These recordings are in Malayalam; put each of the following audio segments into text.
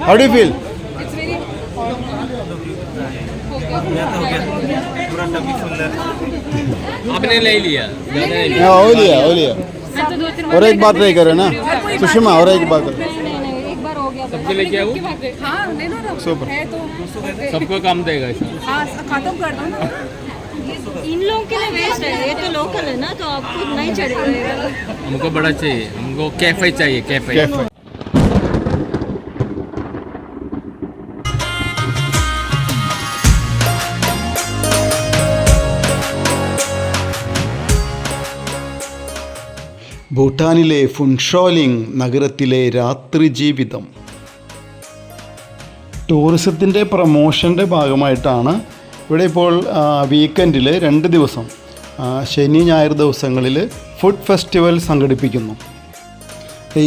How do you feel? It's very hot. आपने ले लिया हाँ हो लिया और एक बार ट्राई करो ना सुषमा और एक बार करो एक बार हो गया सबको लेके आओ हाँ ले लो ना Super. है तो सबको काम देगा इसमें हाँ खत्म कर दो ना इन लोगों के लिए वेस्ट है, ये तो लोकल है ना, तो आपको नहीं चढ़ेगा। हमको बड़ा चाहिए, हमको कैफे चाहिए कैफे कैफे ഭൂട്ടാനിലെ ഫുൻഷോലിംഗ് നഗരത്തിലെ രാത്രി ജീവിതം ടൂറിസത്തിൻ്റെ പ്രമോഷൻ്റെ ഭാഗമായിട്ടാണ് ഇവിടെ ഇപ്പോൾ വീക്കെൻഡിൽ 2 ദിവസം ശനി ഞായർ ദിവസങ്ങളിൽ ഫുഡ് ഫെസ്റ്റിവൽ സംഘടിപ്പിക്കുന്നു.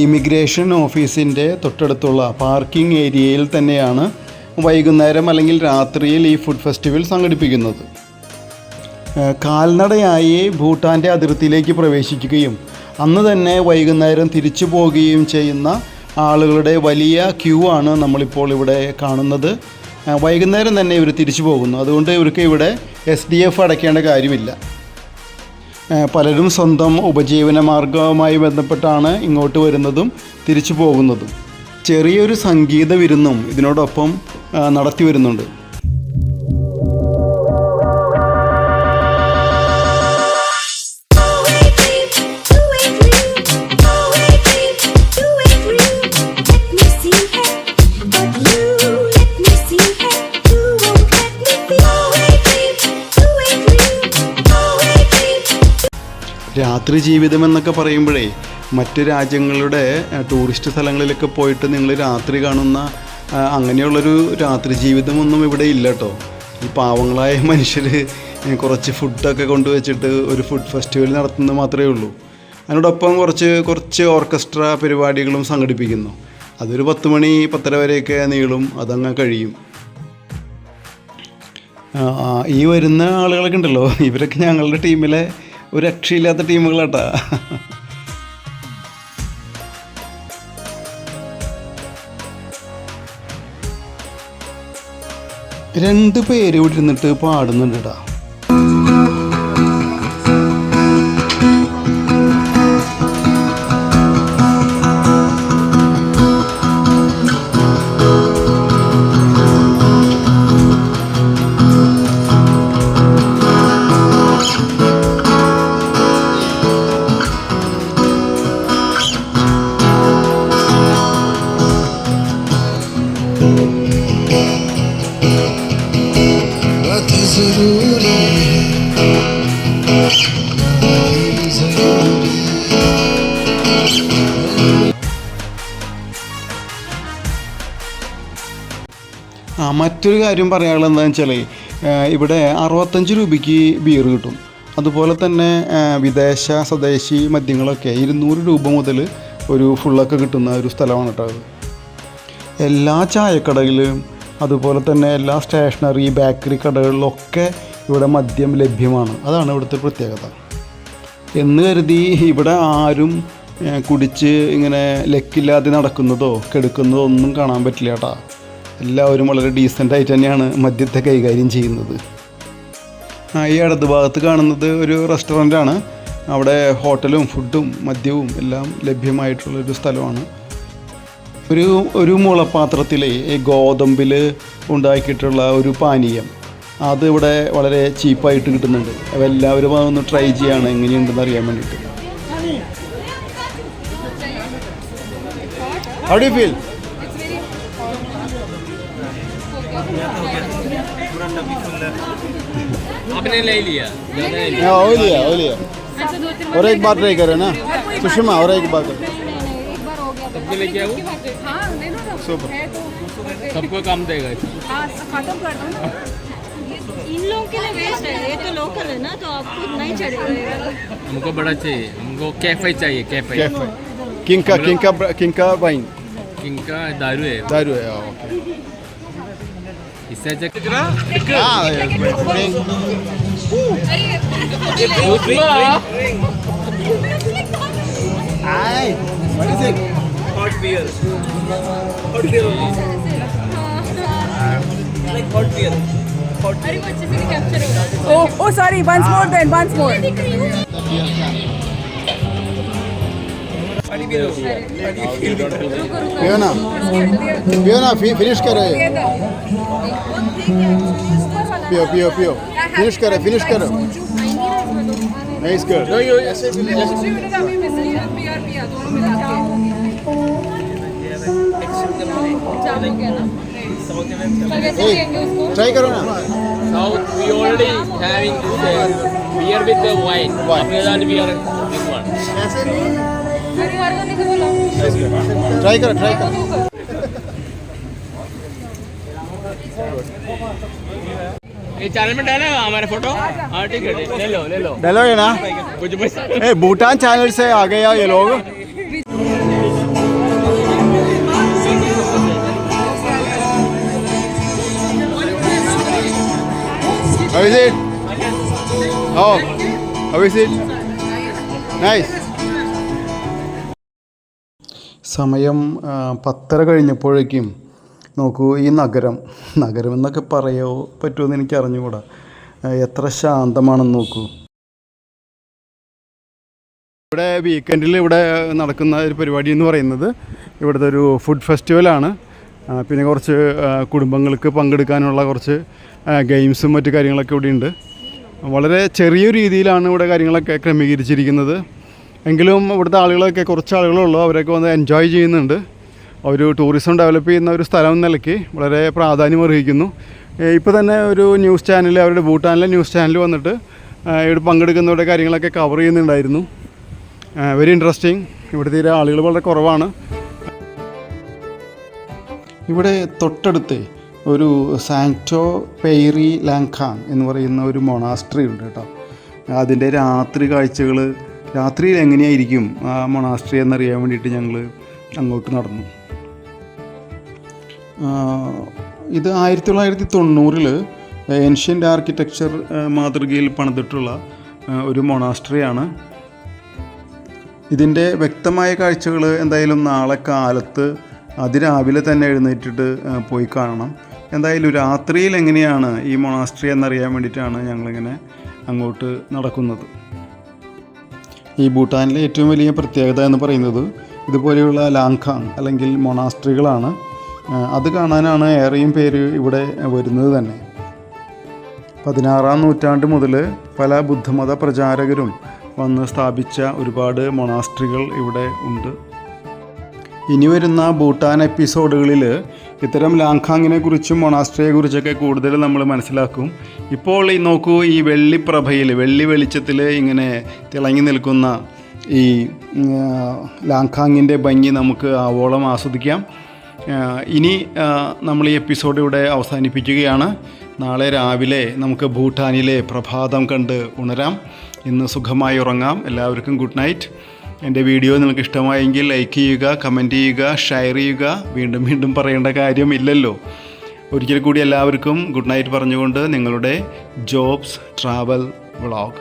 ഇമിഗ്രേഷൻ ഓഫീസിൻ്റെ തൊട്ടടുത്തുള്ള പാർക്കിംഗ് ഏരിയയിൽ തന്നെയാണ് വൈകുന്നേരം അല്ലെങ്കിൽ രാത്രിയിൽ ഈ ഫുഡ് ഫെസ്റ്റിവൽ സംഘടിപ്പിക്കുന്നത്. കാൽനടയായി ഭൂട്ടാൻ്റെ അതിർത്തിയിലേക്ക് പ്രവേശിക്കുകയും അന്ന് തന്നെ വൈകുന്നേരം തിരിച്ചു പോവുകയും ചെയ്യുന്ന ആളുകളുടെ വലിയ ക്യൂ ആണ് നമ്മളിപ്പോൾ ഇവിടെ കാണുന്നത്. വൈകുന്നേരം തന്നെ ഇവർ തിരിച്ചു പോകുന്നു. അതുകൊണ്ട് ഇവർക്ക് ഇവിടെ SDF അടയ്ക്കേണ്ട കാര്യമില്ല. പലരും സ്വന്തം ഉപജീവന മാർഗവുമായി ബന്ധപ്പെട്ടാണ് ഇങ്ങോട്ട് വരുന്നതും തിരിച്ചു പോകുന്നതും. ചെറിയൊരു സംഗീത വിരുന്നും ഇതിനോടൊപ്പം നടത്തി വരുന്നുണ്ട്. രാത്രി ജീവിതം എന്നൊക്കെ പറയുമ്പോഴേ മറ്റ് രാജ്യങ്ങളുടെ ടൂറിസ്റ്റ് സ്ഥലങ്ങളിലൊക്കെ പോയിട്ട് നിങ്ങൾ രാത്രി കാണുന്ന അങ്ങനെയുള്ളൊരു രാത്രി ജീവിതമൊന്നും ഇവിടെ ഇല്ല കേട്ടോ. ഈ പാവങ്ങളായ മനുഷ്യർ കുറച്ച് ഫുഡൊക്കെ കൊണ്ടുവച്ചിട്ട് ഒരു ഫുഡ് ഫെസ്റ്റിവൽ നടത്തുന്നത് മാത്രമേ ഉള്ളൂ. അതിനോടൊപ്പം കുറച്ച് ഓർക്കസ്ട്ര പരിപാടികളും സംഘടിപ്പിക്കുന്നു. അതൊരു 10 മണി 10:30 വരെയൊക്കെ നീളും, അതങ്ങ് കഴിയും. ഈ വരുന്ന ആളുകളൊക്കെ ഉണ്ടല്ലോ, ഇവരൊക്കെ ഞങ്ങളുടെ ടീമിലെ ഒരു രക്ഷയില്ലാത്ത ടീമുകളാട്ടാ. 2 പേര് ഇവിടെ ഇരുന്നിട്ട് പാടുന്നുണ്ടാ. മറ്റൊരു കാര്യം പറയാനുള്ളത് എന്താണെന്ന് വെച്ചാൽ ഇവിടെ 65 രൂപയ്ക്ക് ബിയർ കിട്ടും. അതുപോലെ തന്നെ വിദേശ സ്വദേശി മദ്യങ്ങളൊക്കെ 200 രൂപ മുതൽ ഒരു ഫുള്ളൊക്കെ കിട്ടുന്ന ഒരു സ്ഥലമാണ് കേട്ടോ. എല്ലാ ചായക്കടകളിലും അതുപോലെ തന്നെ എല്ലാ സ്റ്റേഷനറി ബേക്കറി കടകളിലൊക്കെ ഇവിടെ മദ്യം ലഭ്യമാണ്. അതാണ് ഇവിടുത്തെ പ്രത്യേകത. എന്ന് കരുതി ഇവിടെ ആരും കുടിച്ച് ഇങ്ങനെ ലക്കില്ലാതെ നടക്കുന്നതോ കെടുക്കുന്നതോ ഒന്നും കാണാൻ പറ്റില്ല കേട്ടോ. എല്ലാവരും വളരെ ഡീസൻ്റായിട്ട് തന്നെയാണ് മദ്യത്തെ കൈകാര്യം ചെയ്യുന്നത്. ഈ ഇടത് ഭാഗത്ത് കാണുന്നത് ഒരു റെസ്റ്റോറൻ്റാണ്. അവിടെ ഹോട്ടലും ഫുഡും മദ്യവും എല്ലാം ലഭ്യമായിട്ടുള്ളൊരു സ്ഥലമാണ്. ഒരു മുളപ്പാത്രത്തിൽ ഗോതമ്പിൽ ഉണ്ടാക്കിയിട്ടുള്ള ഒരു പാനീയം, അത് ഇവിടെ വളരെ ചീപ്പായിട്ട് കിട്ടുന്നുണ്ട്. അപ്പോൾ എല്ലാവരും അതൊന്ന് ട്രൈ ചെയ്യാണ് എങ്ങനെയുണ്ടെന്ന് അറിയാൻ വേണ്ടിയിട്ട്. How do you feel? आपने ले लिया हाँ हो लिया और एक बार ट्राई करो ना सुषमा और एक बार करो एक बार हो गया सबको लेके आओ हाँ ले लो ना Super. है तो सबको काम देगा इसमें हाँ खत्म कर दो ना इन लोगों के लिए वेस्ट है, ये तो लोकल है ना, तो आपको नहीं चढ़ेगा। हमको बड़ा चाहिए, हमको कैफे चाहिए कैफे कैफे किंका वाइन इनका दारू है ओके. इससे अच्छा What is it? hot beer Oh, sorry. Once more then. Once more. पियो ना फिनिश करो पियो फिनिश करो नाइस गर्ल ट्राई करो ना South, we already having this beer with the wine. After that, we are this one. Try करो ये चैनल में डाला हमारा फोटो। हाँ ठीक है, ले लो डालोगे ना कुछ पैसा। भूटान चैनल से आ गए ये लोग How is it? Oh, how is it? Nice. സമയം 10:30 കഴിഞ്ഞപ്പോഴേക്കും നോക്കൂ ഈ നഗരം എന്നൊക്കെ പറയോ പറ്റുമെന്ന് എനിക്ക് അറിഞ്ഞുകൂടാ. എത്ര ശാന്തമാണെന്ന് നോക്കൂ. ഇവിടെ വീക്കെൻഡിൽ ഇവിടെ നടക്കുന്ന ഒരു പരിപാടി എന്ന് പറയുന്നത് ഇവിടുത്തെ ഒരു ഫുഡ് ഫെസ്റ്റിവലാണ്. പിന്നെ കുറച്ച് കുടുംബങ്ങൾക്ക് പങ്കെടുക്കാനുള്ള കുറച്ച് ഗെയിംസും മറ്റു കാര്യങ്ങളൊക്കെ ഇവിടെ ഉണ്ട്. വളരെ ചെറിയ രീതിയിലാണ് ഇവിടെ കാര്യങ്ങളൊക്കെ ക്രമീകരിച്ചിരിക്കുന്നത്. എങ്കിലും ഇവിടുത്തെ ആളുകളൊക്കെ കുറച്ച് ആളുകളുള്ളൂ, അവരൊക്കെ വന്ന് എൻജോയ് ചെയ്യുന്നുണ്ട്. ഒരു ടൂറിസം ഡെവലപ്പ് ചെയ്യുന്ന ഒരു സ്ഥലം എന്ന നിലയ്ക്ക് വളരെ പ്രാധാന്യം അർഹിക്കുന്നു. ഇപ്പോൾ തന്നെ ഒരു ന്യൂസ് ചാനൽ, അവരുടെ ഭൂട്ടാനിലെ ന്യൂസ് ചാനൽ വന്നിട്ട് ഇവിടെ പങ്കെടുക്കുന്നവരുടെ കാര്യങ്ങളൊക്കെ കവർ ചെയ്യുന്നുണ്ടായിരുന്നു. Very interesting. ഇവിടെ തീരെ ആളുകൾ വളരെ കുറവാണ്. ഇവിടെ തൊട്ടടുത്ത് ഒരു സാങ്ക്ടോ പെയ്റി ലാങ്കാങ് എന്ന് പറയുന്ന ഒരു മൊണാസ്ട്രി ഉണ്ട് കേട്ടോ. അതിൻ്റെ രാത്രി കാഴ്ചകൾ, രാത്രിയിൽ എങ്ങനെയായിരിക്കും ആ മൊണാസ്ട്രി എന്നറിയാൻ വേണ്ടിയിട്ട് ഞങ്ങൾ അങ്ങോട്ട് നടന്നു. ഇത് 1990 ഏൻഷ്യൻ്റ് ആർക്കിടെക്ചർ മാതൃകയിൽ പണിതിട്ടുള്ള ഒരു മൊണാസ്ട്രിയാണ്. ഇതിൻ്റെ വ്യക്തമായ കാഴ്ചകൾ എന്തായാലും നാളെ കാലത്ത് അതിരാവിലെ തന്നെ എഴുന്നേറ്റിട്ട് പോയി കാണണം. എന്തായാലും രാത്രിയിൽ എങ്ങനെയാണ് ഈ മൊണാസ്ട്രി എന്നറിയാൻ വേണ്ടിയിട്ടാണ് ഞങ്ങളിങ്ങനെ അങ്ങോട്ട് നടക്കുന്നത്. ഈ ഭൂട്ടാനിലെ ഏറ്റവും വലിയ പ്രത്യേകത എന്ന് പറയുന്നത് ഇതുപോലെയുള്ള ലാങ്കാങ് അല്ലെങ്കിൽ മൊണാസ്ട്രികളാണ്. അത് കാണാനാണ് ഏറെയും പേര് ഇവിടെ വരുന്നത് തന്നെ. 16-ാം നൂറ്റാണ്ട് മുതൽ പല ബുദ്ധമത പ്രചാരകരും വന്ന് സ്ഥാപിച്ച ഒരുപാട് മൊണാസ്ട്രികൾ ഇവിടെ ഉണ്ട്. ഇനി വരുന്ന ഭൂട്ടാൻ എപ്പിസോഡുകളിൽ ഇത്തരം ലാങ്കാങ്ങിനെ കുറിച്ചും മൊണാസ്ട്രിയെക്കുറിച്ചൊക്കെ കൂടുതൽ നമ്മൾ മനസ്സിലാക്കും. ഇപ്പോൾ ഈ നോക്കൂ, ഈ വെള്ളിപ്രഭയിൽ, വെള്ളി വെളിച്ചത്തിൽ ഇങ്ങനെ തിളങ്ങി നിൽക്കുന്ന ഈ ലാങ്കാങ്ങിൻ്റെ ഭംഗി നമുക്ക് ആവോളം ആസ്വദിക്കാം. ഇനി നമ്മൾ ഈ എപ്പിസോഡ് ഇവിടെ അവസാനിപ്പിക്കുകയാണ്. നാളെ രാവിലെ നമുക്ക് ഭൂട്ടാനിലെ പ്രഭാതം കണ്ട് ഉണരാം. ഇന്ന് സുഖമായി ഉറങ്ങാം. എല്ലാവർക്കും ഗുഡ് നൈറ്റ്. എൻ്റെ വീഡിയോ നിങ്ങൾക്ക് ഇഷ്ടമായെങ്കിൽ ലൈക്ക് ചെയ്യുക, കമൻറ്റ് ചെയ്യുക, ഷെയർ ചെയ്യുക. വീണ്ടും പറയേണ്ട കാര്യമില്ലല്ലോ. ഒരിക്കൽ കൂടി എല്ലാവർക്കും ഗുഡ് നൈറ്റ് പറഞ്ഞുകൊണ്ട് നിങ്ങളുടെ ജോബ്സ് ട്രാവൽ വ്ളോഗ്.